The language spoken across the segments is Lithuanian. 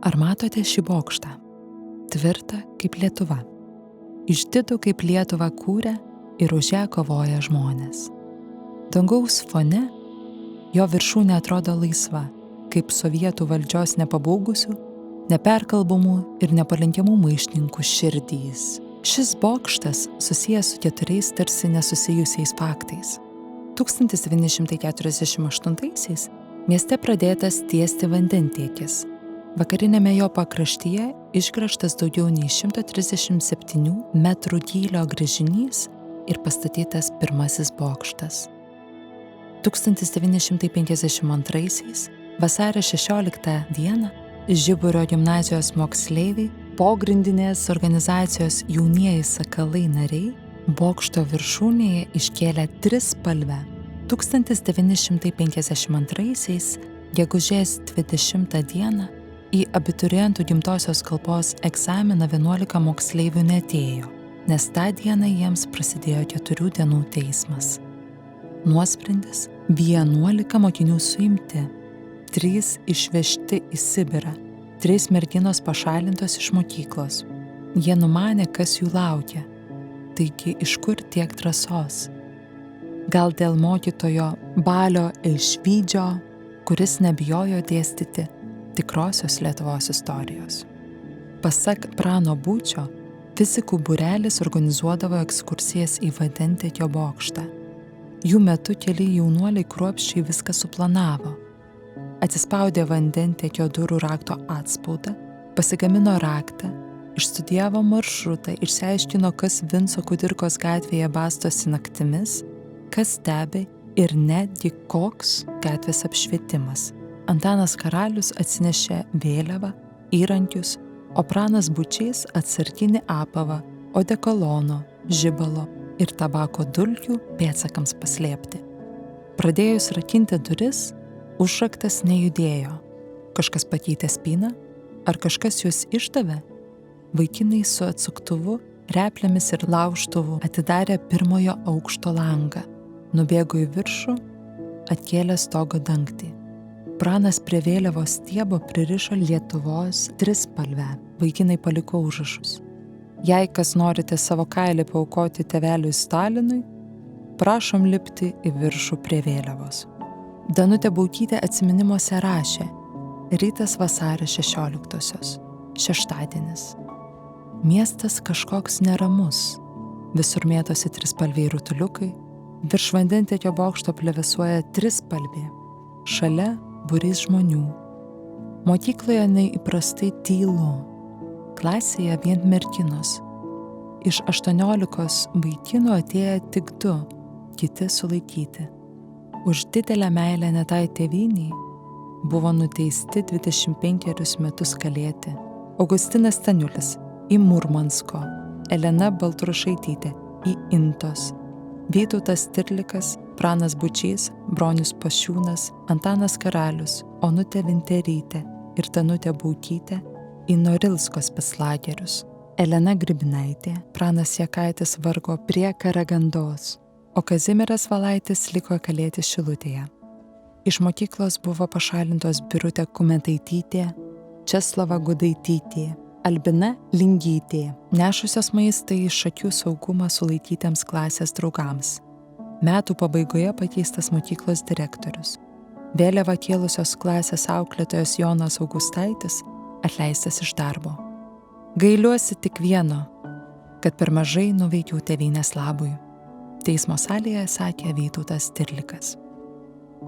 Ar matote šį bokštą? Tvirtą kaip Lietuva. Išdidų kaip Lietuvą kūrė ir už ją kovoja žmonės. Dangaus fone jo viršūnė atrodo laisva, kaip sovietų valdžios nepabaugusių, neperkalbamų ir nepalenkiamų maištininkų širdys. Šis bokštas susijęs su 4 tarsi nesusijusiais faktais. 1948-aisiais mieste pradėtas tiesti vandentiekis. Vakarinėme jo pakraštyje išgręžtas daugiau nei 137 metrų gylio gręžinys ir pastatytas pirmasis bokštas. 1952 vasario 16 dieną Žiburio gimnazijos moksleiviai, pogrindinės organizacijos Jaunieji sakalai nariai, bokšto viršūnėje iškėlė trispalvę. 1952 gegužės 20 dieną į abiturientų gimtosios kalbos egzaminą 11 moksleivių neatėjo, nes tą dieną jiems prasidėjo 4 dienų teismas. Nuosprendis – 11 mokinių suimti, 3 išvežti į Sibirą, 3 merginos pašalintos iš mokyklos. Jie numanė, kas jų laukia. Taigi iš kur tiek drąsos? Gal dėl mokytojo Balio Eišvydžio, kuris nebijojo dėstyti tikrosios Lietuvos istorijos. Pasak Prano Būčio, fizikų būrelis organizuodavo ekskursijas į vandentiekio bokštą. Jų metu keli jaunuoliai kruopščiai viską suplanavo. Atsispaudė vandentiekio durų rakto atspaudą, pasigamino raktą, išstudijavo maršrutą, išsiaiškino, kas Vinco Kudirkos gatvėje bastosi naktimis, kas stebi ir netgi koks gatvės apšvietimas. Antanas Karalius atsinešė vėliavą, įrankius, o Pranas Būčys atsarginį apavą, odekolono, žibalo ir tabako dulkių pėdsakams paslėpti. Pradėjus rakinti duris, užraktas nejudėjo. Kažkas pakeitė spyną, ar kažkas juos išdavė? Vaikinai su atsuktuvu, replėmis ir laužtuvu atidarė pirmojo aukšto langą. Nubėgo į viršų, atkėlė stogo dangtį. Pranas prie vėliavos stiebo pririšo Lietuvos trispalvę. Vaikinai paliko užrašus. Jei kas norite savo kailį paaukoti tėveliui Stalinui, prašom lipti į viršų prie vėliavos. Danutė Baukytė atsiminimuose rašė: rytas vasario 16-osios, šeštadienis. Miestas kažkoks neramus. Visur mėtosi trispalviai rutuliukai, virš vandentiekio bokšto plevėsuoja trispalvė, šalia būrys žmonių. Mokykloje neįprastai tylu, klasėje vien merginos. Iš 18 vaikinų atėjo tik 2, kiti sulaikyti. Už didelę meilę netai tėvynei buvo nuteisti 25 metus kalėti Augustinas Staniulis į Murmansko, Elena Baltrušaitytė į Intos, Vytautas Stirlikas, Pranas Būčys, Bronius Pašiūnas, Antanas Karalius, Onutė Vinterytė ir Danutė Baukytė į Norilsko speclagerius. Elena Gribinaitė, Pranas Jakaitis vargo prie Karagandos, o Kazimieras Valaitis liko kalėti Šilutėje. Iš mokyklos buvo pašalintos Birutė Kumetaitytė, Česlava Gudaitytė, Albina Lingytė, nešusios maistą iš akių saugumą sulaikytiems klasės draugams. Metų pabaigoje pakeistas mokyklos direktorius. Vėliavą kėlusios klasės auklėtojas Jonas Augustaitis atleistas iš darbo. Gailiuosi tik vieno, kad per mažai nuveikiau tėvynės labui. Teismo salėje sakė Vytautas Stirlikas.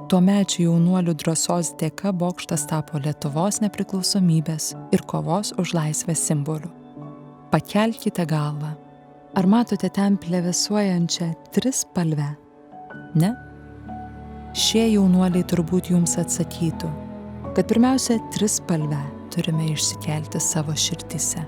Tuomečių jaunuolių drąsos dėka bokštas tapo Lietuvos nepriklausomybės ir kovos už laisvę simboliu. Pakelkite galvą. Ar matote ten plevėsuojančią trispalvę? Ne? Šie jaunuoliai turbūt jums atsakytų, kad pirmiausia trispalvę turime išsikelti savo širdyse.